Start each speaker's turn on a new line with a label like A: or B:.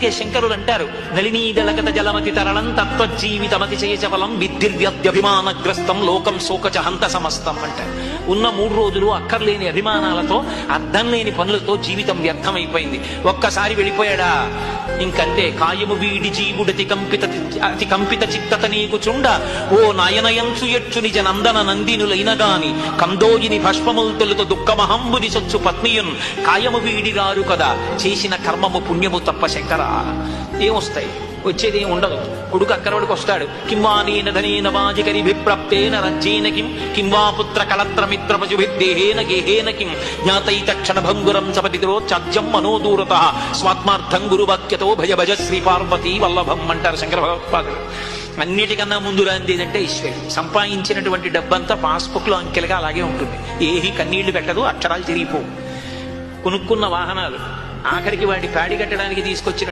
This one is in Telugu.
A: అందుకే శంకరులు అంటారు, నళినీదళగత జలమతి తరళం తత్వజీవితమతిశయ చపలం విద్యుర్వ్యభిమానగ్రస్తం లోకం శోకచ హంత సమస్తం అంటారు. ఉన్న 3 రోజులు అక్కర్లేని అభిమానాలతో, అర్థం లేని పనులతో జీవితం వ్యర్థమైపోయింది. ఒక్కసారి వెళ్ళిపోయాడా ఇంకంతే. కాయము వీడి జీవుడతి అతి కంపిత చిత్తత నీకు చుండ, ఓ నయనయంచు ఎచ్చు నిజ నందన నందినులైన గాని కందోయిని భస్మముల్తులతో దుఃఖమహంబుని సొచ్చు పత్నియున్ కాయము వీడి రారు కదా, చేసిన కర్మము పుణ్యము తప్ప శంకర ఏమొస్తాయి? వచ్చేది ఏం ఉండదు. కొడుకు అక్కరవాడికి వస్తాడు, కింవానేన ధనేన వాజికరి విప్రాప్తేన రజ్జేన కింవా పుత్ర కళత్ర మిత్ర పశుభిర్దేహేన గేహేన కిం జ్ఞాతైత క్షణ భంగురం సపతిరో చాజ్యం మనోదూరత స్వాత్మార్థం గురువాక్యతో భజ భజ శ్రీ పార్వతీ వల్లభం అంటారు శంకర భగవత్పాదులు. అన్నిటికన్నా ముందు రాంది ఏదంటే ఈశ్వరుడు. సంపాదించినటువంటి డబ్బంతా పాస్బుక్ లో అంకెలుగా అలాగే ఉంటుంది, ఏహి కన్నీళ్లు పెట్టదు, అక్షరాలు తిరిగిపోవు. కొనుక్కున్న వాహనాలు ఆఖరికి వాటి కాడి కట్టడానికి తీసుకొచ్చిన